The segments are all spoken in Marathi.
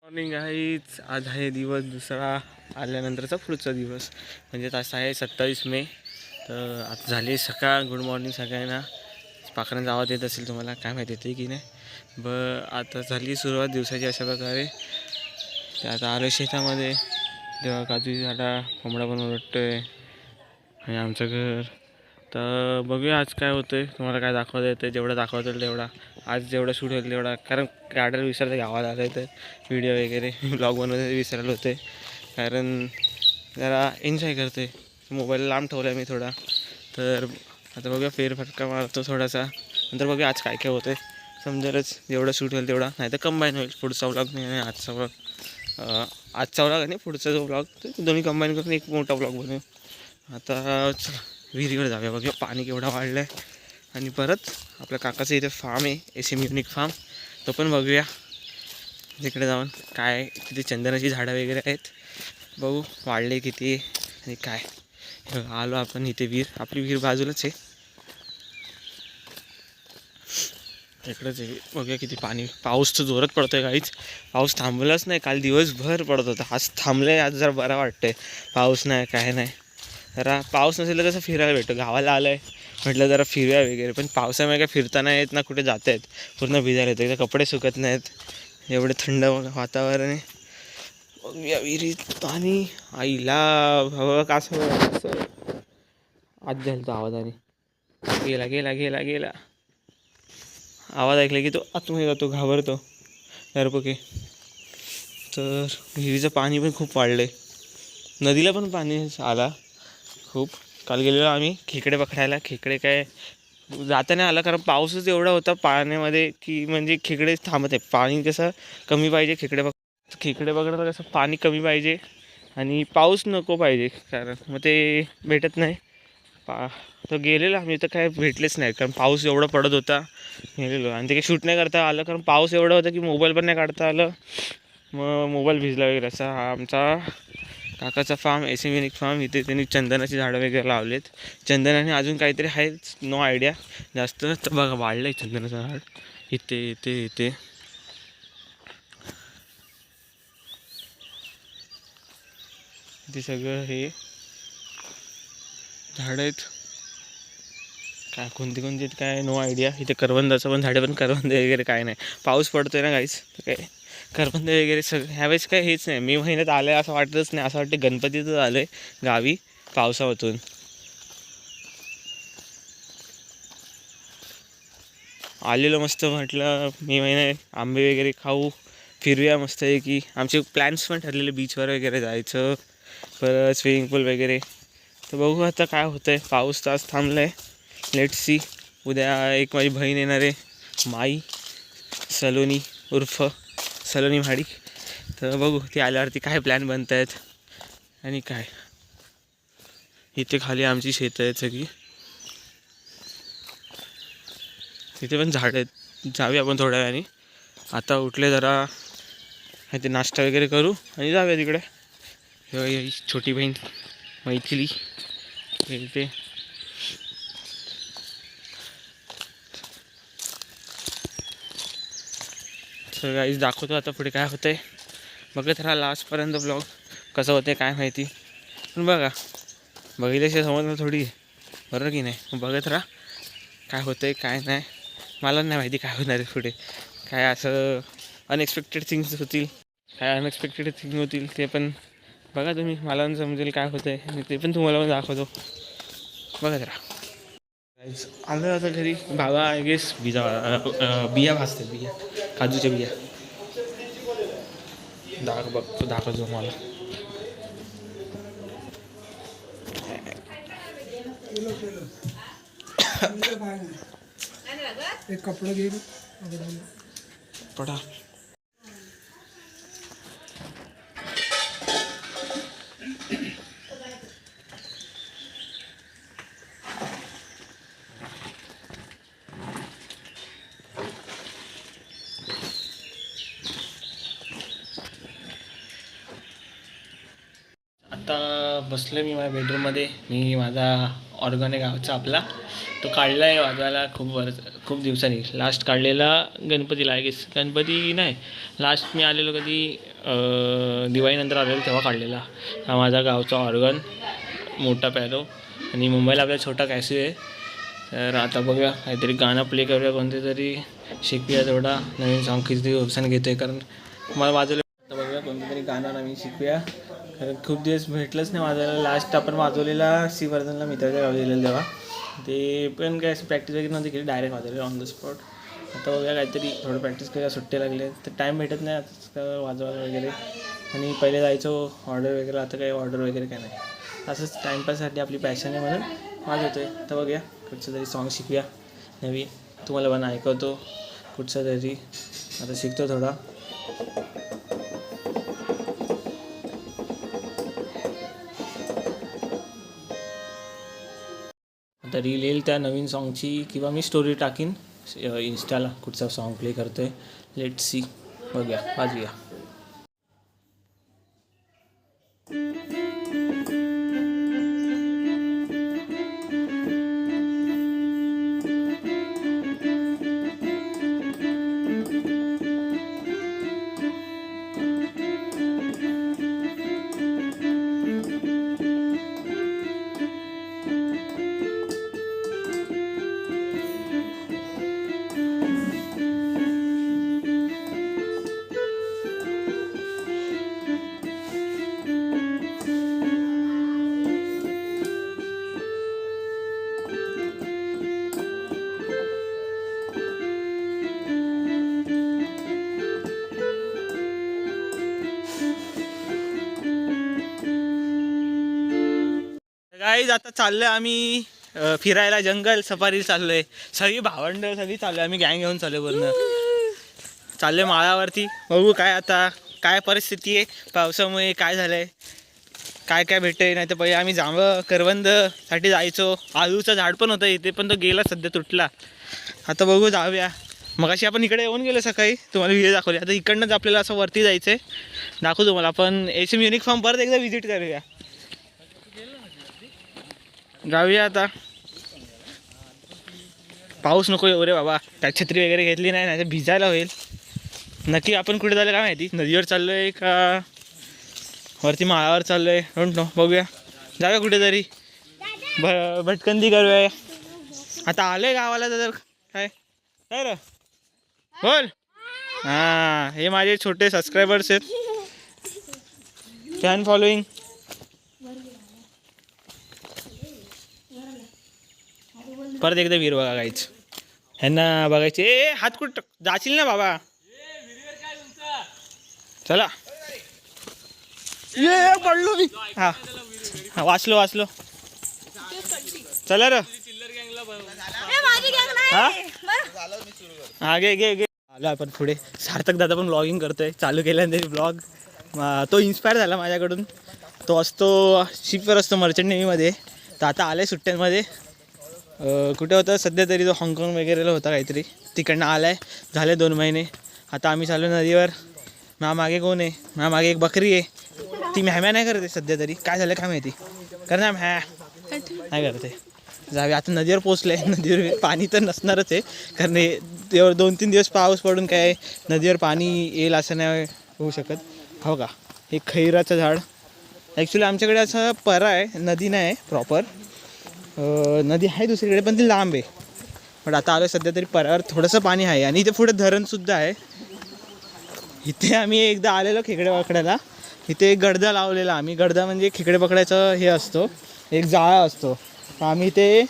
मॉर्निंग आहेच. आज आहे दिवस दुसरा आल्यानंतरचा पुढचा दिवस, म्हणजे तास आहे 27 मे. तर आता झाली सकाळ. गुड मॉर्निंग सगळ्यांना. पाखरांचा आवाज येत असेल तुम्हाला, काय माहिती येते की नाही. आता झाली सुरुवात दिवसाची अशा प्रकारे. ते आता आलं शेतामध्ये, तेव्हा काजूची झाडा कोंबडा पण ओरडतोय आणि आमचं घर. तर बघूया आज काय होतं आहे, तुम्हाला काय दाखवता येतं. जेवढं दाखवता येईल तेवढा, आज जेवढं शूट होईल तेवढा. कारण गार्डन विसरलं, गावाला आलं तर व्हिडिओ वगैरे ब्लॉग बनवते विसरलं होते. कारण जरा एन्जॉय करते. मोबाईल लांब ठेवला आहे मी थोडा. तर आता बघूया, फेरफटका मारतो थोडासा. नंतर बघूया आज काय काय होतं आहे. समजेलच, जेवढं शूट होईल तेवढा. नाही तर कंबाईन होईल. पुढचा व्लॉग नाही, आजचा व्लॉग. आजचा व्लॉग आणि पुढचा जो व्लॉग, ते दोन्ही कंबाईन करून एक मोठा व्लॉग बनवू. आता विहिरीवर जाऊया, बघूया पाणी केवढा वाढलं आहे. आणि परत आपल्या काकाचं इथे फार्म आहे, SM युनिक फार्म. तो पण बघूया. तिकडे जाऊन काय किती चंदनाची झाडं वगैरे आहेत, बघू वाढले किती आणि काय. आलो आपण इथे. आपली विहीर बाजूलाच आहे, इकडंच आहे. बघूया किती पाणी. पाऊस तर जोरात पडतोय काहीच. पाऊस थांबलाच नाही. काल दिवसभर पडत होता, आज थांबलं. आज जरा बरं वाटतंय. पाऊस नाही, काय नाही. जरा पाऊस नसेल तर कसं फिरायला भेटतो. गावाला आलं आहे म्हटलं जरा फिरूया वगैरे, पण पावसामुळे काय फिरता नाही येत ना, कुठे जाता येत. पूर्ण भिजायला येतं. एकदा कपडे सुकत नाहीत, एवढे थंड वातावरण आहे. बघूया विहिरीत पाणी. आईला हवं का असं आज जाईल तो आवाजाने. गेला गेला गेला गेला. आवाज ऐकला की तो आतमध्ये जातो, घाबरतो डरपोके. तर विहिरीचं पाणी पण खूप वाढलं आहे. नदीला पण पाणी आला खूप. काल गेलेलो आम्ही खेकडे पकडायला. खेकडे काय जाता नाही आला, कारण पाऊसच एवढा होता पाण्यामध्ये की म्हणजे खेकडे थांबत आहे. पाणी कसं कमी पाहिजे खेकडे पकडायला, कसं पाणी कमी पाहिजे आणि पाऊस नको पाहिजे, कारण मग ते भेटत नाही. तर गेलेलो आम्ही, तर काय भेटलेच नाही, कारण पाऊस एवढा पडत होता. गेलेलो आणि ते काही शूट नाही करता आलं, कारण पाऊस एवढा होता की मोबाईल पण नाही काढता आलं. मग मोबाईल भिजला वगैरे. असा हा आमचा काकाचा फार्म, SM युनिक फार्म. इथे त्यांनी चंदनाची झाडं वगैरे लावलेत. चंदन आणि अजून काहीतरी आहे, नो आयडिया जास्त. तर बघा वाढलं आहे चंदनाचं झाड इथे इथे इथे. इथे सगळं हे झाडं आहेत. काय कोणती कोणती आहेत काय नो आयडिया. इथे करवंदाचं पण झाडं, पण करवंद वगैरे काय नाही. पाऊस पडतोय ना काहीच, तर काय करवंद वगैरे सगळं ह्यावेळेस काय हेच नाही. मे महिन्यात आलं आहे असं वाटतच नाही. असं वाटतं गणपतीचं आलं आहे गावी पावसावतून. आलेलो मस्त, म्हटलं मे महिन्यात आंबे वगैरे खाऊ, फिरूया मस्त आहे की. आमचे प्लॅन्स पण ठरलेले बीचवर वगैरे जायचं, परत स्विमिंग पूल वगैरे. तर बघू आता काय होतं आहे. पाऊस तास थांबला आहे. Let's see. उद्या एक माझी बहीण येणार आहे, माई सलोनी उर्फ सलोनी म्हाडी. तर बघू ती आल्यावरती काय प्लॅन बनत आहेत आणि काय. इथे खाली आमची शेतं आहेत सगळी, तिथे पण झाडं आहेत. जाऊया आपण थोड्या वेळाने. आता उठले जरा, ते नाश्ता वगैरे करू आणि जाऊया तिकडे. ही छोटी बहीण मैथिली इथे. तर गाईज दाखवतो आता पुढे काय होतं आहे. बघत राहा लास्टपर्यंत ब्लॉग. कसं होतं काय माहिती, पण बघा बघितल्याशिवाय समजलं थोडी, बरोबर की नाही. बघत राहा काय होतं आहे काय नाही. मला नाही माहिती काय होणार आहे पुढे. काय असं अनएक्सपेक्टेड थिंग्स होतील, काय अनएक्सपेक्टेड थिंग होतील ते पण बघा तुम्ही. मला पण समजेल काय होतं आहे आणि ते पण तुम्हाला पण दाखवतो. बघत राहा. आलं आता घरी. बाबा आय गेस बिया भाजते, बिया काजूच्या बिया. दाखवतो मला. एक कपडा घेईल पडा. आता बसलो मी माझ्या बेडरूममध्ये. मी माझा ऑर्गन आहे गावचा आपला, तो काढला आहे वाजवायला खूप दिवसांनी. लास्ट काढलेला गणपतीला, आय गेस गणपती नाही, लास्ट मी आलेलो कधी दिवाळीनंतर आलेला तेव्हा काढलेला. हा माझा गावचा ऑर्गन, मोठा पॅरो. आणि मुंबईला आपला छोटा कॅसी आहे. तर आता बघूया काहीतरी गाणं प्ले करूया, कोणते तरी शिकूया. तेवढा नवीन सॉन्ग किती दिवसांनी घेतो आहे, कारण मला वाजवलं. आता बघूया कोणतं तरी गाणं नवीन शिकूया, कारण खूप दिवस भेटलंच नाही वाजवायला. लास्ट आपण वाजवलेला श्रीवर्धनला मित्राच्या गावी गेलेलं तेव्हा, ते पण काय प्रॅक्टिस वगैरे नव्हती केली, डायरेक्ट वाजवले ऑन द स्पॉट. आता बघूया काहीतरी थोडं प्रॅक्टिस करूया, सुट्टे लागले तर टाईम भेटत नाही आता वाजवायला वगैरे. आणि पहिले जायचो ऑर्डर वगैरे, आता काही ऑर्डर वगैरे काय नाही, असंच टाईमपाससाठी आपली पॅशन आहे म्हणून वाजवतो आहे. तर बघूया कुठचं तरी सॉन्ग शिकूया नवीन, तुम्हाला पण ऐकवतो कुठचं तरी. आता शिकतो थोडा. आता रील येईल त्या नवीन सॉन्गची, किंवा मी स्टोरी टाकीन इंस्टाला कुठचा सॉन्ग प्ले करतो आहे. लेट सी, बघूया वाजूया. गाईज आता चाललोय आम्ही फिरायला, जंगल सफारी चाललोय. सगळी भावंड सगळी चाललोय, आम्ही गँग घेऊन चाललोय पूर्ण. चाललोय माळावरती, बघू काय आता काय परिस्थिती आहे पावसामुळे, काय झालंय, काय काय भेटतंय. नाही तर पहिले आम्ही जांभळं करवंदसाठी जायचो. आलूचं झाड पण होतं इथे, पण तो गेला सध्या, तुटला. आता बघू जाऊया. मगाशी आपण इकडे येऊन गेलो सकाळी, तुम्हाला व्हिडिओ दाखवली. आता इकडनंच आपल्याला असं वरती जायचं आहे, दाखवू तुम्हाला. आपण एसएम युनिफॉर्म परत एकदा व्हिजिट करूया, जाऊया. आता पाऊस नको येऊ रे बाबा, काय छत्री वगैरे घेतली नाही, नाही तर भिजायला होईल. नक्की आपण कुठे चाललं काय माहिती, नदीवर चाललो आहे का वरती माळावर चाललो आहे, डोंट नो. बघूया, जाऊया कुठेतरी, भटकंती करूया. आता आलोय गावाला तर काय काय रे बोल. हां, हे माझे छोटे सबस्क्रायबर्स आहेत, फॅन फॉलोईंग. परत एकदा वीर बघा गाईच, ह्यांना बघायचे. ए हात कुठं जाशील ना बाबा, चला. ये पडलो मी. हा हा, वाचलो चला रे. हा घे घे घे. आलो आपण पुढे. सार्थक दादा पण ब्लॉगिंग करतोय, चालू केल्यानंतर ब्लॉग. तो इन्स्पायर झाला माझ्याकडून. तो असतो शिपवर असतो मर्चंट नेव्हीमध्ये, तर आता आलाय सुट्ट्यांमध्ये. कुठे होता सध्या तरी, तो हाँगकाँग वगैरेला होता काहीतरी, तिकडनं आलाय. झाले 2 महिने. आता आम्ही चालू नदीवर. मागे कोण आहे, मागे एक बकरी आहे, ती म्याम्या नाही करते सध्या तरी, काय झालं काय माहिती, कर ना म्या नाही करते. जावे आता नदीवर पोचले. नदीवर पाणी तर नसणारच आहे, कारण 2-3 दिवस पाऊस पडून काय नदीवर पाणी येईल असं नाही होऊ शकत. हो का, हे खैराचं झाड. ॲक्च्युली आमच्याकडे असं परा आहे, नदी नाही आहे प्रॉपर. नदी आहे दुसरीकडे, पण ती लांब आहे. पण आता आलो सध्या तरी परावर थोडंसं पाणी आहे, आणि इथे पुढे धरणसुद्धा आहे. इथे आम्ही एकदा आलेलो खेकडे पकडायला. इथे एक गडदा लावलेला आम्ही. गडदा म्हणजे खेकडे पकडायचं हे असतो, एक जाळा असतो. आम्ही ते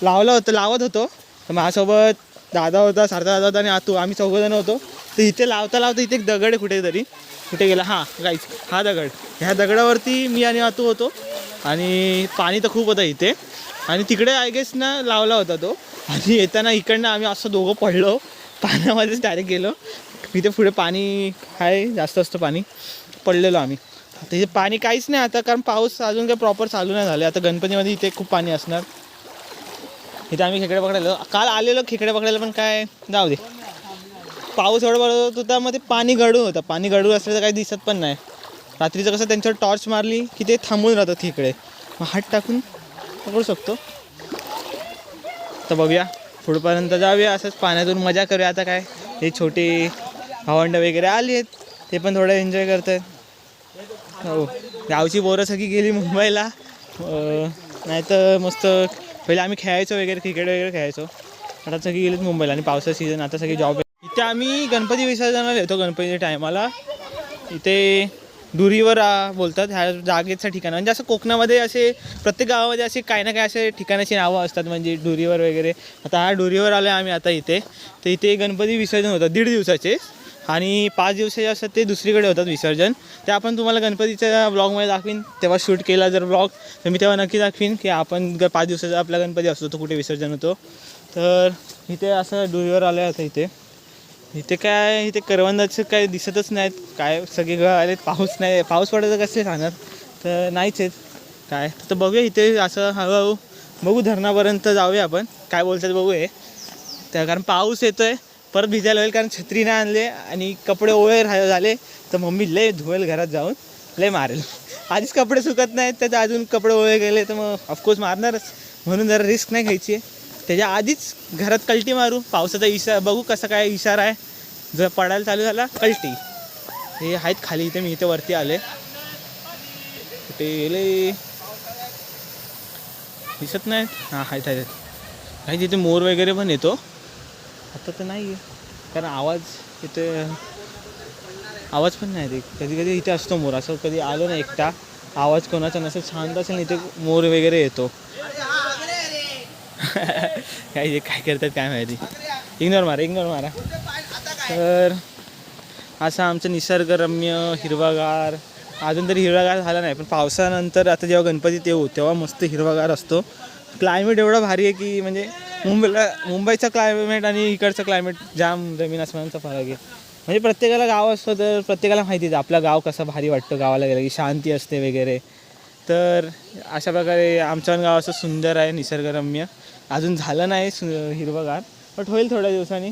लावत होतो. तर माझ्यासोबत दादा होता, सारखा दादा होता, आणि आतू, आम्ही 4 जण होतो. तर इथे लावता इथे एक दगड आहे कुठेतरी, कुठे गेला, हां गाईच हा दगड. ह्या दगडावरती मी आणि आतू होतो, आणि पाणी तर खूप होतं इथे. आणि तिकडे आय गेस ना लावला होता तो. आणि येताना इकडनं आम्ही असं दोघं पडलो, पाण्यामध्येच डायरेक्ट गेलो. इथे पुढे पाणी आहे, जास्त असतं पाणी, पडलेलो आम्ही. आता इथे पाणी काहीच नाही आता, कारण पाऊस अजून काही प्रॉपर चालू नाही झाले. आता गणपतीमध्ये इथे खूप पाणी असणार. इथे आम्ही खेकडे पकडायला काल आलेलो, खेकडे पकडायला, पण काय जाऊ दे, पाऊस एवढं पडत होता. मग ते पाणी गळून होतं, पाणी गळून असलं तर काही दिसत पण नाही. रात्रीचं कसं त्यांच्यावर टॉर्च मारली की ते थांबून राहतात खेकडे, मग हात टाकून पकडू शकतो. तर बघूया पुढपर्यंत जाऊया, असंच पाण्यातून मजा करूया. आता काय हे छोटे भावंड वगैरे आली आहेत, ते पण थोडं एन्जॉय करत आहेत. हो, गावची पोरं सगळी गेली मुंबईला. नाही तर मस्त पहिले आम्ही खेळायचो वगैरे, क्रिकेट वगैरे खेळायचो. आता सगळी गेलीत मुंबईला आणि पावसाचा सीझन आता सगळी जॉब. इथे आम्ही गणपती विसर्जनाला येतो. गणपतीच्या टायमाला इथे दुरीवर बोलतात ह्या जागेचं ठिकाण. म्हणजे असं कोकणामध्ये असे प्रत्येक गावामध्ये असे काही ना काही असे ठिकाणाची नावं असतात, म्हणजे डुरीवर वगैरे. आता हा डुरीवर आलो आहे आम्ही आता इथे. तर इथे गणपती विसर्जन होतं 1.5 दिवसाचे आणि 5 दिवसाचे असतात ते दुसरीकडे होतात विसर्जन. ते आपण तुम्हाला गणपतीच्या ब्लॉगमध्ये दाखवीन, तेव्हा शूट केला जर ब्लॉग तर मी तेव्हा नक्की दाखवीन की आपण 5 दिवसाचा आपला गणपती असतो तो कुठे विसर्जन होतो. तर इथे असं डुरीवर आलं आहे आता. इथे काय, इथे करवंदाचं काय दिसतच नाहीत काय, सगळे आलेत. पाऊस नाही, पाऊस पडायचं कसे सांगणार, तर नाहीच आहेत काय. तर बघूया इथे असं हळूहळू बघू, धरणापर्यंत जाऊया आपण, काय बोलतात बघू हे. त्या कारण पाऊस येतो आहे, परत भिजायला होईल कारण छत्री नाही आणले आणि कपडे ओळे झाले तर मम्मी लय धुवेल घरात जाऊन, लय मारेल. आधीच कपडे सुकत नाहीत त्यात अजून कपडे ओळे गेले तर मग ऑफकोर्स मारणारच. म्हणून जरा रिस्क नाही घ्यायची आहे. त्याच्या आधीच घरात कल्टी मारू. पावसाचा इशारा बघू कसा काय इशारा आहे. जर पडायला चालू झाला कल्टी. हे आहेत खाली, इथे मी इथे वरती आले. कुठे गेले दिसत नाहीत. हां आहेत आहेत काही. तिथे मोर वगैरे पण येतो. आता तर नाही आहे कारण आवाज इथे, आवाज पण नाही. ते कधी कधी इथे असतो मोर. असं कधी आलो ना एकटा, आवाज कोणाचा नसेल, शांत असेल ना, इथे मोर वगैरे येतो. काय काय करतात काय माहिती. इग्नोर मारा. तर असं आमचं निसर्गरम्य हिरवागार. अजून तरी हिरवागार झाला नाही, पण पावसानंतर आता जेव्हा गणपती येऊ तेव्हा मस्त हिरवागार असतो. क्लायमेट एवढं भारी आहे की म्हणजे मुंबईचं क्लायमेट आणि इकडचं क्लायमेट जाम जमीन आसमानाचा फरक आहे. म्हणजे प्रत्येकाला गाव असतं तर प्रत्येकाला माहितीच आपलं गाव कसं भारी वाटतं. गावाला गेलं की शांती असते वगैरे. तर अशा प्रकारे आमचं गाव असं सुंदर आहे, निसर्गरम्य. अजून झालं नाही हिरवंगार, बट होईल थोड्या दिवसांनी.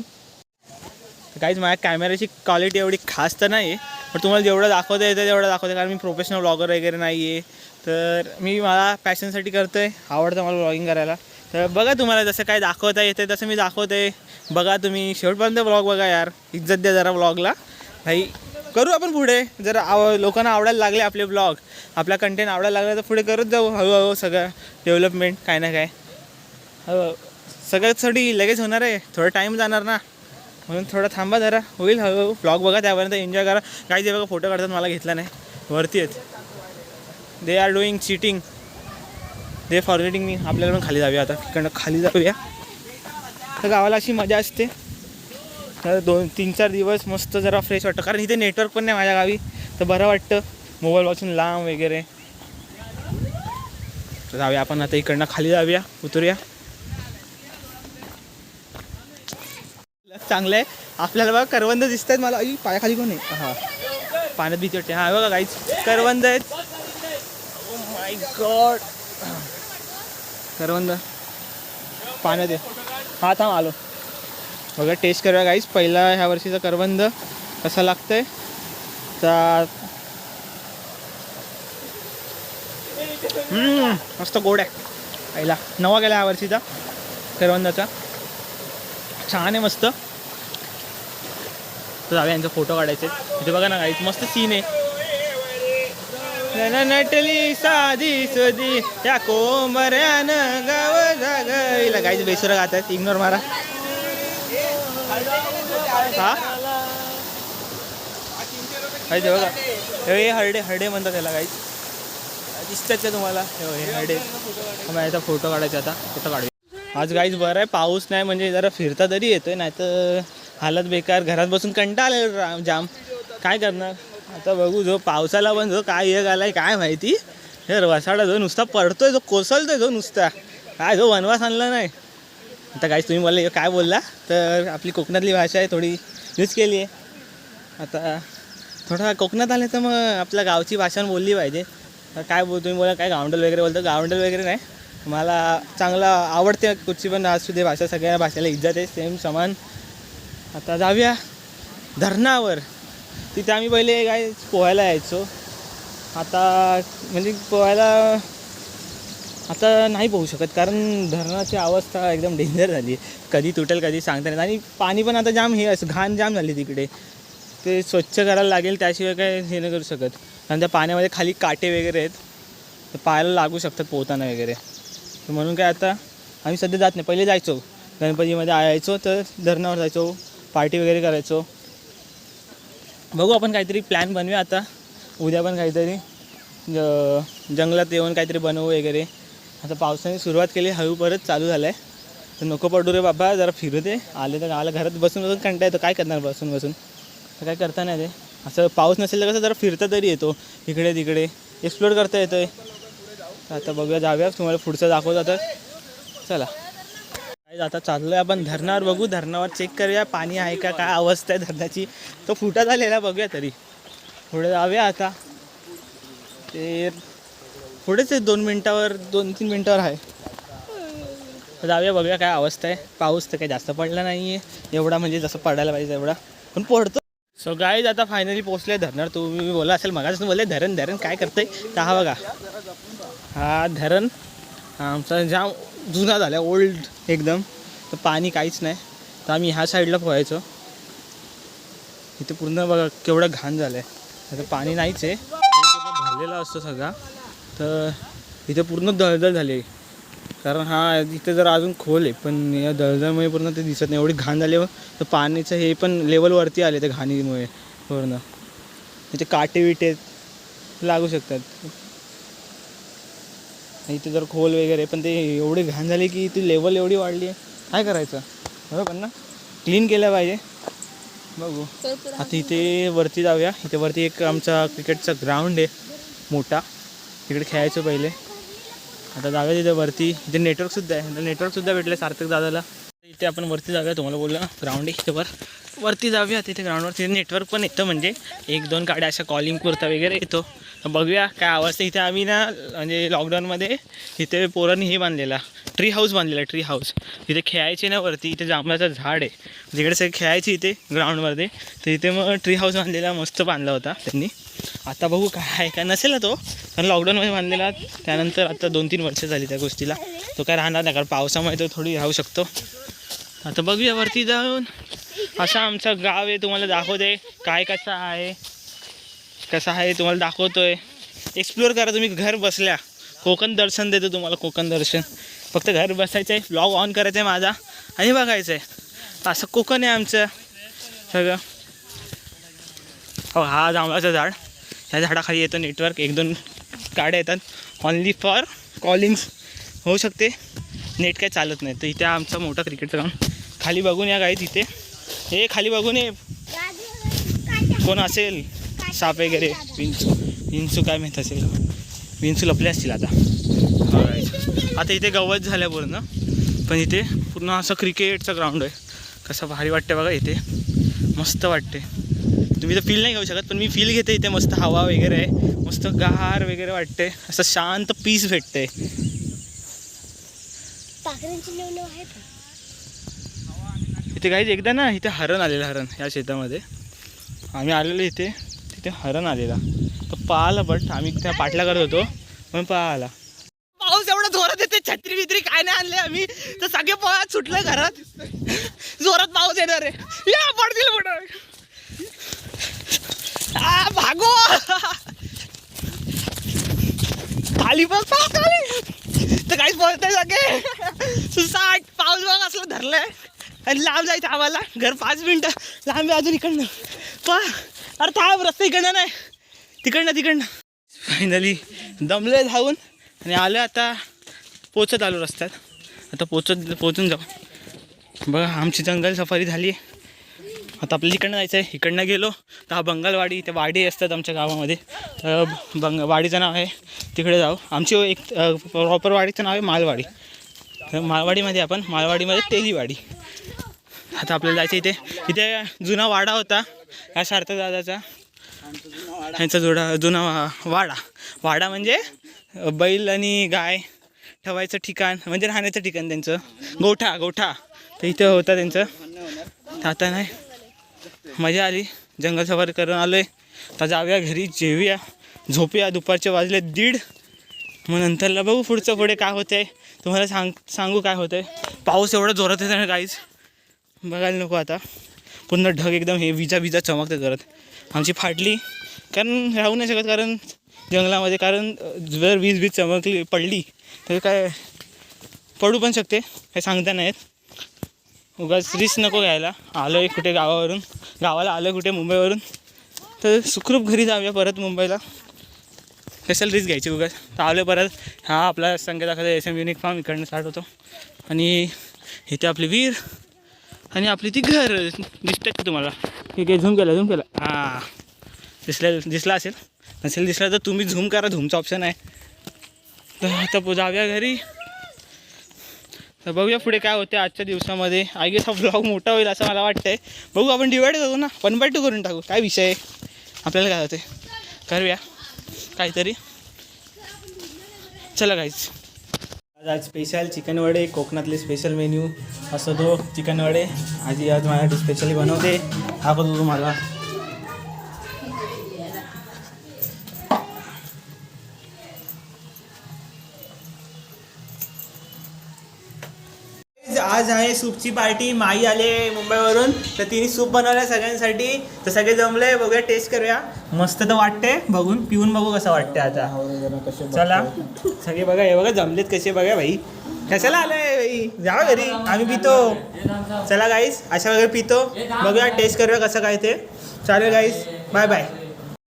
काहीच माझ्या कॅमेऱ्याची क्वालिटी एवढी खास तर नाही आहे, पण तुम्हाला जेवढं दाखवता येतं तेवढं दाखवते. कारण मी प्रोफेशनल ब्लॉगर वगैरे नाही आहे. तर मी मला पॅशनसाठी करतो आहे, आवडतं मला ब्लॉगिंग करायला. तर बघा, तुम्हाला जसं काय दाखवता येतं तसं मी दाखवतो आहे. बघा तुम्ही शेवटपर्यंत ब्लॉग बघा यार, इज्जत द्या जरा ब्लॉगला. भाई करू आपण पुढे, जर लोकांना आवडायला लागले आपले ब्लॉग, आपला कंटेंट आवडायला लागला तर पुढे करत जाऊ हळूहळू सगळं डेव्हलपमेंट काय ना काय. सगळ्यासाठी लगेच होणार आहे, थोडा टाईम जाणार ना, म्हणून थोडं थांबा जरा, होईल हळूहळू. ब्लॉग बघा, त्यापर्यंत एन्जॉय करा. काही जे बघा फोटो काढतात, मला घेतला नाही, वरती आहेत. They are doing cheating, they forgetting me. आपल्याला पण खाली जाऊया आता, तिकडनं खाली जाऊया. तर गावाला अशी मजा असते. तर 2-3-4 दिवस मस्त जरा फ्रेश वाटतं, कारण इथे नेटवर्क पण नाही माझ्या गावी, तर बरं वाटतं मोबाईलपासून लांब वगैरे. तर जाऊया आपण आता, इकडनं खाली जाऊया, उतरूया. चांगलं आहे आपल्याला. बघा करवंद दिसत आहेत मला. पायाखाली कोण आहे? हां, पाण्यात भीती वाटते. हां बघा काहीच करवंद आहेत. ओ माय गॉड, करवंद पाण्यात आहे. हा थांब आलो. बघा टेस्ट करूया गाईज पहिला ह्या वर्षीचा करवंद कसा लागतंय. तर मस्त गोड आहे. पहिला नवा गेला ह्या वर्षीचा करवंदाचा, छान आहे मस्त. तर जाऊया, यांचा फोटो काढायचे. इथे बघा ना गाईज मस्त सीन आहे. नटली साधी सदी या कोंबऱ्यानं गाव जागला. गाईज बेसुरा गातात, इग्नोर मारा. हा काहीच बघा, हे हरडे म्हणतात त्याला. काहीच दिसतात का तुम्हाला? हे हरडे. याचा फोटो काढायचा आता, फोटो काढूया. आज गाईज बरं आहे, पाऊस नाही, म्हणजे जरा फिरता तरी येतोय, नाही तर हालत बेकार. घरात बसून कंटाळा जाम, काय करणार आता. बघू जो पावसाला पण जो काय हे घालाय काय माहिती. हे वसाडा जो नुसता पडतोय, जो कोसळतोय जो नुसता, काय जो वनवास आणला नाही. आता काहीच तुम्ही मला काय बोलला, तर आपली कोकणातली भाषा आहे थोडी यूज केली आहे. आता थोडा कोकणात आले तर मग आपल्या गावची भाषा बोलली पाहिजे. काय तुम्ही बोला काय गावंडल वगैरे बोलतो, गावंडल वगैरे नाही. मला चांगला आवडते कुठची पण असू दे भाषा, सगळ्या भाषेला इज्जत आहे सेम समान. आता जाऊया धरणावर. तिथे आम्ही पहिले काय पोहायला यायचो, आता म्हणजे पोहायला आता नाही पोहू शकत, कारण धरणाची अवस्था एकदम डेंजर झाली आहे. कधी तुटेल कधी सांगता नाही. आणि पाणी पण आता जाम हे असं घाण जाम झाली तिकडे. ते स्वच्छ करायला लागेल, त्याशिवाय काय हे नाही करू शकत. कारण त्या पाण्यामध्ये खाली काटे वगैरे आहेत, तर पायाला लागू शकतात पोहताना वगैरे. तर म्हणून काय आता आम्ही सध्या जात नाही. पहिले जायचो गणपतीमध्ये यायचो, तर धरणावर जायचो, पार्टी वगैरे करायचो. बघू आपण काहीतरी प्लॅन बनवूया आता. उद्या पण काहीतरी जंगलात येऊन काहीतरी बनवू वगैरे. आता पावसाने सुरुवात केली, हळू परत चालू झालं आहे. तर नको पडू रे बाबा, जरा फिरू दे. आले तर गावाला, घरात बसून बसून कंटाळा येतो. काय करणार बसून बसून, तर काय करता नाही ते. असं पाऊस नसेल तर कसं जरा फिरता तरी येतो, इकडे तिकडे एक्सप्लोर करता येतो आहे. आता बघूया, जाऊया, तुम्हाला पुढचं दाखवतो आता. चला आता चाललो आहे आपण धरणावर. बघू, धरणावर चेक करूया पाणी आहे का, काय अवस्था आहे धरणाची. तो फुटा झालेला बघूया तरी. पुढे जाऊया आता. ते पुढेच आहे, 2-3 मिनटावर आहे. जाऊया, बघूया काय अवस्था आहे. पाऊस तर काही जास्त पडला नाही आहे एवढा, म्हणजे जसं पडायला पाहिजे एवढा, पण पडतो. सो गाईज आता फायनली पोहोचले धरणावर. तुम्ही बोला असेल मगापासून बोलले धरण धरण काय करतंय, तर हा बघा, हा धरण आमचा जाम जुना झाला, ओल्ड एकदम. तर पाणी काहीच नाही, तर आम्ही ह्या साईडला पोहायचो. इथे पूर्ण बघा केवढं घाण झालं आहे. आता पाणी नाहीच आहे, पूर्ण भरलेला असतो सगळा. तर इथे पूर्ण दळदळ झाली आहे, कारण हा इथे जर अजून खोल आहे, पण या दळदळमुळे पूर्ण ते दिसत नाही. एवढी घाण झाली. तर पाण्याचं हे पण लेवलवरती आले त्या घाणीमुळे पूर्ण. इथे काटे विटे लागू शकतात. इथे जर खोल वगैरे, पण ते एवढी घाण झाली की ती लेवल एवढी वाढली आहे. काय करायचं, बरोबर ना, क्लीन केलं पाहिजे. बघू आता इथे वरती जाऊया. इथे वरती एक आमचा क्रिकेटचा ग्राउंड आहे मोठा, तिकडे खेळायचो पहिले. आता जाऊया तिथे वरती. इथे नेटवर्कसुद्धा आहे, नेटवर्कसुद्धा भेटले सार्थक दादाला. इथे आपण वरती जाऊया, तुम्हाला बोललो ना ग्राउंड आहे इथे वरती जाऊया. तिथे ग्राउंडवर तिथे नेटवर्क पण येतं, म्हणजे 1-2 गाड्या अशा कॉलिंग पुरता वगैरे येतो. बघूया काय अवस्था. इथे आम्ही ना म्हणजे लॉकडाऊनमध्ये इथे पोरांनी हे बांधलेला, ट्री हाऊस बांधलेला. ट्री हाऊस इथे खेळायचे ना वरती. इथे जांभळाचं झाड आहे, तिकडे सगळे खेळायचे इथे ग्राउंडमध्ये. तर इथे मग ट्री हाऊस बांधलेला, मस्त बांधला होता त्यांनी. आता बघू काय आहे काय, नसेल ना तो, कारण लॉकडाऊनमध्ये बांधलेला. त्यानंतर आता 2-3 वर्ष झाली त्या गोष्टीला. तो काय राहणार नाही, कारण पावसामुळे तो थोडी राहू शकतो. आता बघूया वरती जाऊन. असा आमचा गाव आहे, तुम्हाला दाखवते काय कसं आहे तुम्हाला दाखवतोय. एक्सप्लोअर करा तुम्ही घर बसल्या. कोकण दर्शन देतो तुम्हाला, कोकण दर्शन. फक्त घर बसायचं आहे, व्लॉग ऑन करायचं आहे माझा आणि बघायचं आहे. असं कोकण आहे आमचं सगळं. हो, हा जांभळाचं झाड, ह्या झाडाखाली येतं नेटवर्क. 1-2 गाड्या येतात, ऑनली फॉर कॉलिंग्स होऊ शकते, नेट काय चालत नाही. तर इथे आमचा मोठा क्रिकेटचा ग्राउंड. खाली बघून या गाईत, इथे हे खाली बघून ये, कोण असेल साप वगैरे, विंचू काय माहीत असेल, विंचू लपले असतील आता. आता इथे गवत झालं पूर्ण, पण इथे पूर्ण असं क्रिकेटचं ग्राउंड आहे. कसं भारी वाटते बघा, इथे मस्त वाटते. तुम्ही तर फील नाही घेऊ शकत, पण मी फील घेते. इथे मस्त हवा वगैरे आहे, मस्त गार वगैरे वाटते, असं शांत पीस भेटते. इथे काही एकदा ना इथे हरण आलेलं, हरण या शेतामध्ये आम्ही आलेलो. इथे तिथे हरण आलेला, तर पाहिला. बट आम्ही त्या पाठला करत होतो, पण पाहिला. पाऊस एवढा जोरात येते, छत्री बित्री काय नाही आणले आम्ही, तर सगळे पळत सुटलं घरात. जोरात पाऊस येणार आहे, या पडतील पुढं, भागो खाली बस खाली. तर काहीच बोलत नाही सगळे. 60 पाऊस बघ असलं धरलंय, आणि लांब जायचं आम्हाला. घर 5 मिनटं लांब आहे अजून इकडनं. अरे थांब, रस्ता इकडनं नाही, तिकडनं. फायनली दमले धावून आणि आलं. आता पोचत आलो रस्त्यात. आता पोचून जाऊ. बघा आमची जंगल सफारी झाली आहे. आता आपल्याला इकडनं जायचं आहे. इकडनं गेलो तर हा बंगालवाडी, त्या वाडी असतात आमच्या गावामध्ये. वाडीचं नाव आहे, तिकडे जाऊ. आमची एक प्रॉपर वाडीचं नाव आहे मालवाडी. तर मालवाडीमध्ये आपण, मालवाडीमध्ये तेलीवाडी. आता आपल्याला जायचं इथे जुना वाडा होता या सार्थक दादाचा, ह्यांचा जुना वाडा म्हणजे बैल आणि गाय ठेवायचं ठिकाण, म्हणजे राहण्याचं ठिकाण त्यांचं. गोठा तर इथं होता त्यांचं. आता नाही, मजा आली, जंगल सफारी करून आलो आहे. आता जाऊया घरी, जेवूया, झोपूया. दुपारचे वाजले 1:30. मग नंतरला बघू पुढे काय होतं आहे, तुम्हाला सांगू काय होतं आहे. पाऊस एवढा जोरात येतं ना काहीच बघायला नको. आता पूर्ण ढग एकदम हे विजा चमकते करत. आमची फाटली कारण राहू नाही शकत कारण जंगलामध्ये, कारण जर वीज चमकली पडली तर काय पडू पण शकते, काही सांगता नाही येत. उगाच रिस्क नको घ्यायला. आलो आहे कुठे गावाला आलो कुठे मुंबईवरून, तर सुखरूप घरी जाऊया परत मुंबईला. कशाला रिस्क घ्यायची उगाच. तर आलो परत. हा आपला संकेत दाखवता SM युनिक फार्म इकडनं स्टार्ट होतो आणि इथे आपले वीर आणि आपली ती घर दिसतात का तुम्हाला? ठीक आहे, झूम केलं हां दिसला असेल. नसेल दिसला तर तुम्ही झूम करा, झूमचा ऑप्शन आहे. तर आता जाऊया घरी. तर बघूया पुढे काय होते आजच्या दिवसामध्ये. आय गेस हा व्लॉग मोठा होईल असं मला वाटतंय. बघू आपण डिवाईड करू ना, 1/2 करून टाकू. काय विषय आहे, आपल्याला काय होते करूया काहीतरी. चला गाईज, आज स्पेशल चिकन वडे, कोकणातले स्पेशल मेन्यू असतो तो चिकन वडे. आजी आज माझ्यासाठी स्पेशली बनवते, दाखवतो तुम्हाला. आज आहे सूपची पार्टी. माई आले मुंबईवरून तर तिने सूप बनवलं सगळ्यांसाठी. तर सगळे जमले, बघूया टेस्ट करूया. मस्त तर वाटते बघून, पिऊन बघू कसं वाटते आता. चला सगळे बघा, हे बघा जमलेत कसे बघा भाई. कशाला आलंय भाई, जा घरी, आम्ही पितो. चला गाईस अशा वगैरे पितो, बघूया टेस्ट करूया कसं काय ते. चालेल गाईस, बाय बाय.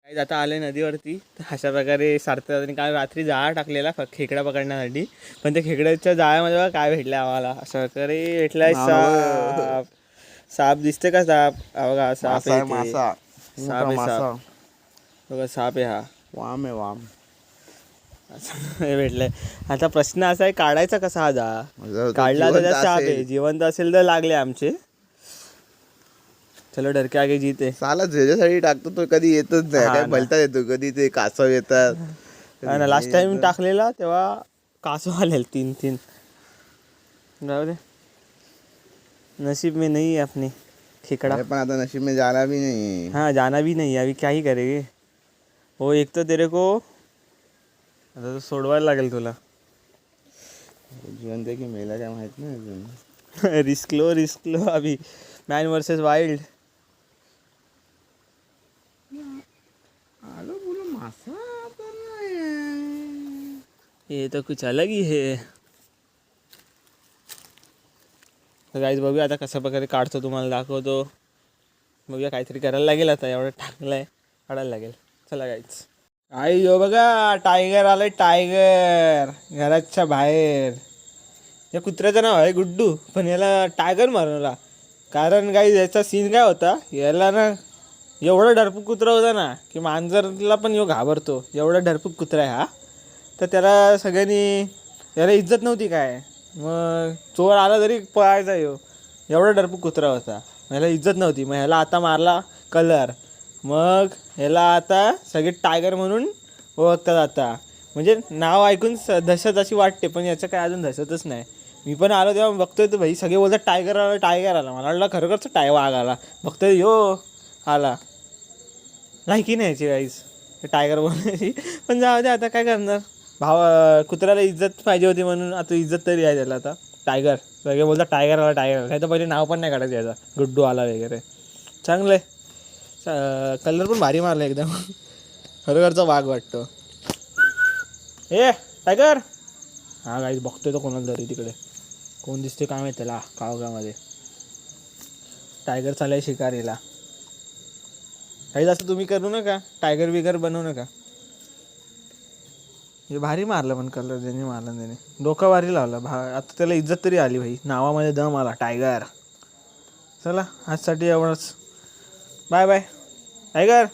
गाईस आता आले नदीवरती. अशा प्रकारे सार्थक आणि काल रात्री जाळा टाकलेला खेकडा पकडण्यासाठी, पण त्या खेकड्याच्या जाळ्यामध्ये बघा काय भेटलं आम्हाला. अशा प्रकारे भेटलाय साप. साप दिसते का साप? बघा साप आहे, साप आहे साप. बघा साप आहे हा, वाम आहे वाम. हे भेटलंय. आता प्रश्न असा आहे काढायचा कसा हा जाळा? काढला तर साप आहे, जिवंत असेल तर लागले आमचे. चलो डर के आगे जीते. साला ज्याच्यासाठी टाकतो तो कधी येतच नाही. काय भलता येतो, कधी ते कासव येतात. ना लास्ट टाइम टाकलेला तेव्हा कासव आलेल 3 जाऊ दे, नसीब में नहीं है अपने खेकड़ा. पण आता नशीब में जाना भी नहीं. हाँ जाना भी नहीं, अभी क्या ही करेंगे. वो एक तो तेरे को आता तो सोडवायला लागेल तुला. जिवंत की मेला काय माहित नाही अजून. रिस्क लो अभी. Man versus wild. आलो बोलो मासा ये तो कुछ अलग ही है. तर गाईज बघूया आता कशा प्रकारे काढतो, तुम्हाला दाखवतो. बघूया काहीतरी करायला लागेल आता, एवढं टाकलंय काढायला लागेल. चला गाईज. आई यो बघा टायगर आलाय, टायगर घराच्या बाहेर. या कुत्र्याचं नाव आहे गुड्डू, पण याला टायगर मारवला. कारण गाईज याचा सीन काय होता, याला ना एवढा डरपूक कुत्रा होता ना की मांजरला पण यो घाबरतो. एवढा डरपूक कुत्रा आहे हा. तर त्याला सगळ्यांनी, याला इज्जत नव्हती काय, मग चोर आला तरी पळायचा यो. एवढा डरपूक कुत्रा होता, ह्याला इज्जत नव्हती. मग ह्याला आता मारला कलर. मग ह्याला आता सगळे टायगर म्हणून ओळखतात आता. म्हणजे नाव ऐकून दहशत अशी वाटते, पण याचं काय अजून दहशतच नाही. मी पण आलो तेव्हा बघतोय तर भाई सगळे बोलतात टायगर आला. मला वाटलं खरोखरच वाघ आला. बघतोय यो आला. लायकी नाही याची गाईस टायगर बोलण्याची, पण जाऊ दे आता काय करणार. कुत्र्याला इज्जत पाहिजे होती म्हणून आता इज्जत तरी आहे त्याला. आता टायगर सगळे बोलतात टायगर आला. नाही तर पहिले नाव पण नाही काढायचं याचा, गुड्डू आला वगैरे. चांगलं आहे, कलर पण भारी मारला एकदम. खरोखरचा वाघ वाटतो. ए टायगर. हा गाईस बघतोय तो कोणाला तरी तिकडे, कोण दिसते काय माहिती त्याला काळोखामध्ये. टायगर चालाय शिकारीला. काही जास्त तुम्ही करू नका, टायगर बिगर बनवू नका. हे भारी मारलं पण कलर ज्याने मारला त्याने, डोका भारी लावला. आता त्याला इज्जत तरी आली भाई, नावामध्ये दम आला टायगर. चला आजसाठी एवढंच, बाय बाय. टायगर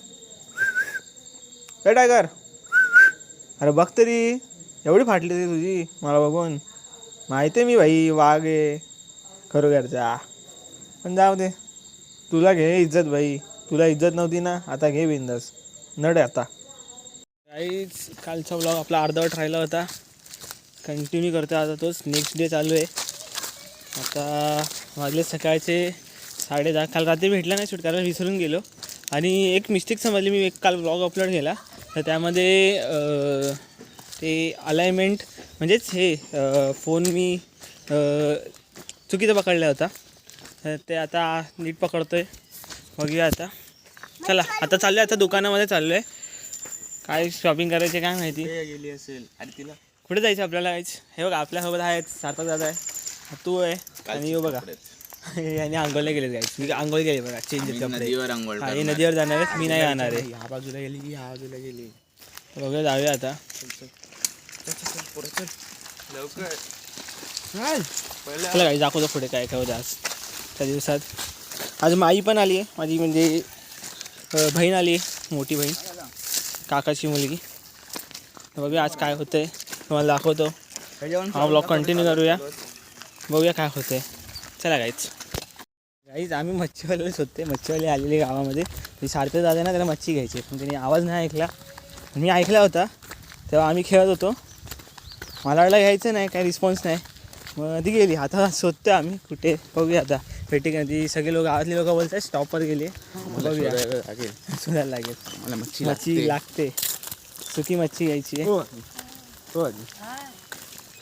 टायगर, अरे बघ तरी एवढी फाटली तरी तुझी मला बघून. माहिती आहे मी भाई वाघ आहे खरोखरचा, पण जाऊ दे. तुला घे इज्जत भाई, तुला इज्जत नव्हती ना, आता घे बिंदास. नड आता. काहीच कालचा ब्लॉग आपला अर्धवट राहिला होता, कंटिन्यू करतो आता तोच. नेक्स्ट डे चालू आहे. आता वाजले सकाळचे 10:30. काल रात्री भेटला नाही शूट करायला, विसरून गेलो. आणि एक मिस्टेक समजली मी, एक काल ब्लॉग अपलोड केला तर त्यामध्ये ते अलाइनमेंट म्हणजेच हे फोन मी चुकीचा पकडला होता. तर ते आता नीट पकडतो आहे. बघूया आता. चला आता चाललोय, आता दुकानामध्ये चाललोय. काय शॉपिंग करायची काय माहिती. गेली असेल आणि तिला कुठे जायचं आपल्याला काहीच. हे बघा आपल्यासोबत आहेत सार्थक दादा आहे, तू आहे आणि येऊ बघा. आणि आंघोळला गेले गाईच. मी आंघोळ गेली बघा, चेंज कपडे. आंघोळ आणि नदीवर जाणार आहे, मी नाही जाणार आहे. ह्या बाजूला गेली की ह्या बाजूला गेली. बघूया जाऊया आता. लवकर चला काही दाखवतो पुढे काय काय होतं आज त्या दिवसात. आज माई पण आली आहे माझी, म्हणजे बहीण आली आहे, मोठी बहीण, काकाची मुलगी. तर बघूया आज काय होतंय, तुम्हाला दाखवतो. हा ब्लॉग कंटिन्यू करूया, बघूया काय होतंय. चला गाईच आम्ही मच्छीवाल्यालाच होते. मच्छीवाले आलेले गावामध्ये. ते सारखे जाते ना, त्याला मच्छी घ्यायची, पण त्याने आवाज नाही ऐकला. मी ऐकला होता तेव्हा आम्ही खेळत होतो. मला वाटलं घ्यायचं नाही, काही रिस्पॉन्स नाही. मग ती गेली. आता शोधतो आम्ही कुठे, बघूया आता भेटी का. ती सगळे लोक, गावातली लोक बोलतात स्टॉपवर गेले. बघूया शोधायला लागेल. मला मच्छी लागते, सुकी मच्छी घ्यायची आहे.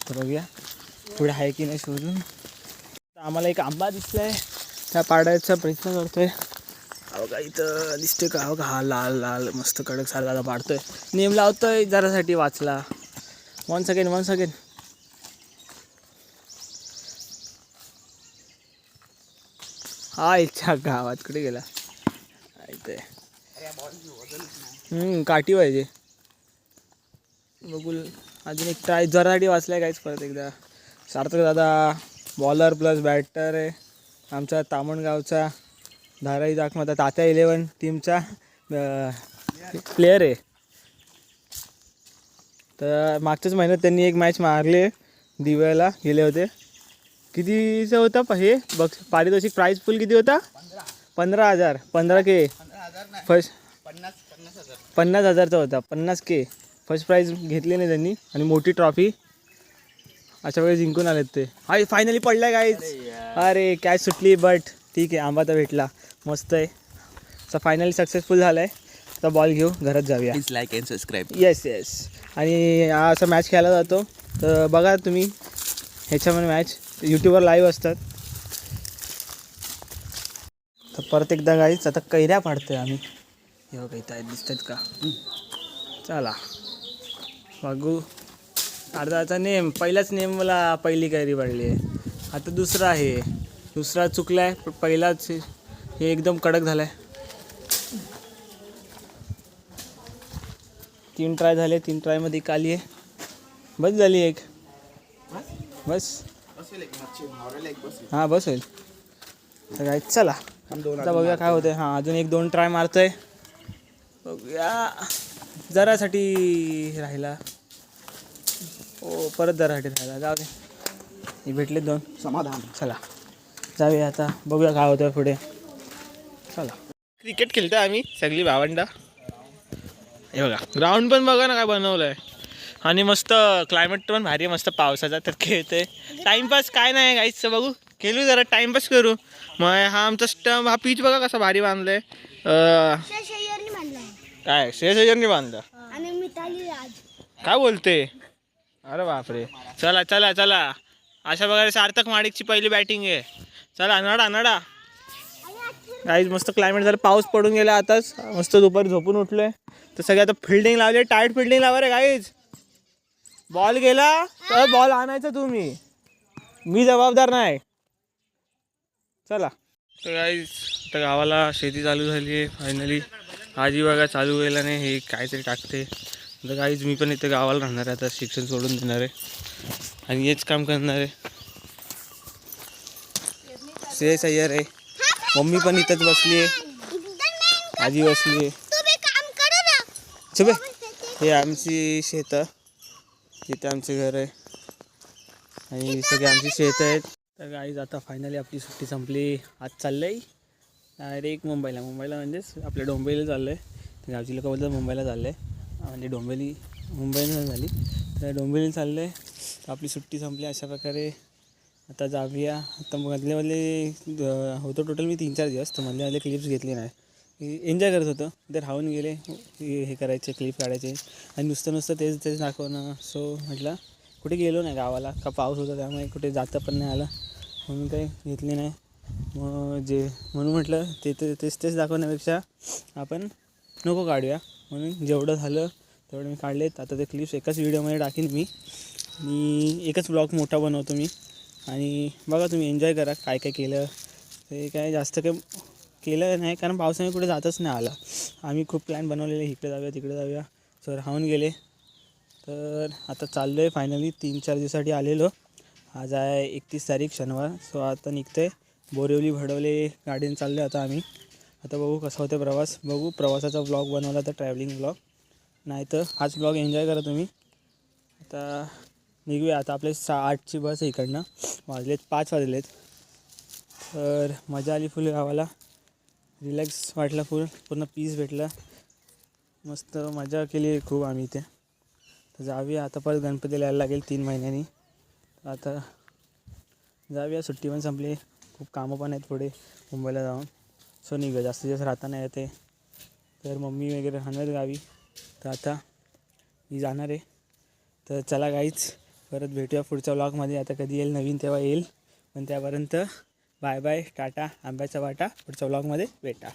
तर बघूया पुढे आहे की नाही शोधून. आम्हाला एक आंबा दिसलाय, त्या पाडायचा प्रयत्न करतोय. बघा इथं दिसतोय का, बघा हा लाल लाल मस्त कडक सारखा पाडतोय. नेम लावतोय जरासाठी वाचला. 1 सेकंड. हा इच्छा गावात कुठे गेला इथे. काठी पाहिजे. बघू अजून एक ट्राय जरासाठी वाचलाय काहीच. परत एकदा सार्थक दादा बॉलर प्लस बॅटर आहे. आमचा तामणगावचा धाराई दाखमता तात्या 11 टीमचा प्लेयर आहे. तर मागच्याच महिन्यात त्यांनी एक मॅच मारले, दिव्याला गेले होते. कितीचं होतं हे बघ पारितोषिक, प्राईज फुल किती होता? 15,000. 15K first. 50,000चा होता. 50K फर्स्ट प्राईज घेतली नाही त्यांनी. आणि मोठी ट्रॉफी अशा वेळी जिंकून आलेत ते. हाय फायनली पडलाय गाईच. अरे कॅच सुटली, बट ठीक आहे, आंबा तर भेटला. मस्त आहे. तर फायनली सक्सेसफुल झाला आहे. आता बॉल घेऊ, घरात जाऊया. Please like and subscribe. Yes. आणि हा असा मॅच खेळला जातो. तर बघा तुम्ही ह्याच्यामध्ये मॅच यूट्यूबवर लाईव्ह असतात. तर परत एकदा गाईच आता कैऱ्या पाडतोय आम्ही. हे बघा इथं दिसतात का. चला बघू. अर्धाचा नेम, पहिलाच नेम मला पहिली कैरी पडली आहे. आता दुसरा आहे, दुसरा चुकला आहे. पहिलाच हे एकदम कडक झाला आहे. 3 ट्राय झाले. 3 ट्रायमध्ये एक आली आहे. बस झाली एक. बस हां बस होईल. तर काय चला आता बघूया काय होतं. हां अजून 1-2 ट्राय मारतोय. बघूया जरासाठी राहिला. हो परत जरासाठी राहिला. जाऊ दे, हे भेटले 2 समाधान. चला जाऊया आता, बघूया काय होतं पुढे. चला क्रिकेट खेळतोय आम्ही सगळी भावंडं. हे बघा ग्राउंड पण बघा ना काय बनवलं आहे. आणि मस्त क्लायमेट पण भारी आहे, मस्त पावसाचा. तर खेळतोय टाईमपास काय नाही काहीच. बघू खेळू जरा, टाईमपास करू. मग हा आमचा स्टंप, हा पीच बघा कसा भारी बांधलाय. काय श्रेयस अय्यरने बांधलं आणि मिताली राज. काय बोलते. अरे बापरे. चला चला चला, अशा प्रकारे सार्थक माडिकची पहिली बॅटिंग आहे. चला नडा गाईज. मस्त क्लायमेट झालं, पाऊस पडून गेला आताच. मस्त दुपारी झोपून उठलोय. तर सगळे आता फिल्डिंग लावले, टाईट फिल्डिंग लावा रे गाईज. बॉल गेला तर बॉल आणायचा तुम्ही, मी जबाबदार नाही. चला तर गाईज आता गावाला शेती चालू झाली आहे फायनली. आजी बघा चालू व्हायला नाही, हे काहीतरी टाकते. तर गाईज मी पण इथे गावाला राहणार आहे आता, शिक्षण सोडून देणार आहे आणि हेच काम करणार आहे. श्रेयस अय्यर आहे, मम्मी पण इथंच बसली आहे, आजी बसली आहे. हे आमची शेतं, इथे आमचे घर आहे आणि सगळे आमची शेतं आहेत. तर गाईज आता फायनली आपली सुट्टी संपली. आज चाललं आहे डायरेक्ट मुंबईला म्हणजेच आपल्या डोंबिवलीला चाललं आहे. तर गावची लोक बोलतात मुंबईला चाललं आहे, म्हणजे डोंबिवली मुंबईला झाली तर डोंबिवलीला चाललं आहे. तर आपली सुट्टी संपली अशा प्रकारे. आता जाऊया. आता मधले होतो टोटल मी 3-4 दिवस. तर मधले क्लिप्स घेतले नाही, एन्जॉय करत होतो. तर राहून गेले, हे करायचे क्लिप काढायचे आणि नुसतं तेच दाखवणं. सो म्हटलं कुठे गेलो नाही गावाला, का पाऊस होता त्यामुळे कुठे जाता पण नाही आलं, म्हणून काही घेतली नाही. मग जे म्हणून म्हटलं तेच दाखवण्यापेक्षा आपण नको काढूया, म्हणून जेवढं झालं तेवढं मी काढलेत. आता ते क्लिप्स एकाच व्हिडिओमध्ये टाकीन मी आणि एकच ब्लॉग मोठा बनवतो मी. आणि बघा तुम्ही एन्जॉय करा काय काय केलं. ते काय जास्त काही केलं नाही कारण पावसाने कुठे जातच नाही आला. आम्ही खूप प्लॅन बनवलेले, इकडे जाऊया तिकडे जाऊया, सो राहून गेले. तर आता चाललो आहे फायनली. 3-4 दिवसासाठी आलेलो. आज आहे 31 तारीख शनिवार. सो आता निघतो आहे बोरिवली भडवले गाडीने चाललो आता आम्ही. आता बघू कसा होतं प्रवास. बघू प्रवासाचा ब्लॉग बनवला तर ट्रॅव्हलिंग ब्लॉग, नाही तर हाच ब्लॉग एन्जॉय करा तुम्ही. आता निघूया. आता आपले 8ची बस आहे इकडनं. 5 वाजलेत. तर मजा आली फुल गावाला. रिलॅक्स वाटलं, पूर्ण पीस भेटलं. मस्त मजा केली खूप आम्ही इथे. तर जाऊया आता. परत गणपतीला यायला लागेल 3 महिन्यांनी. आता जाऊया. सुट्टी पण संपली. खूप कामं पण आहेत पुढे मुंबईला जाऊन. सो निघूया. जास्त दिवस राहता नाही येते. तर मम्मी वगैरे राहणार गावी. तर आता मी जाणार आहे. तर चला गाईच, परत भेटूया पुढच्या व्लॉगमध्ये. आता कधी येईल नवीन तेव्हा येईल. पण त्यापर्यंत बाय बाय, टाटा, आंब्याचा वाटा. पुढच्या व्लॉगमध्ये भेटा.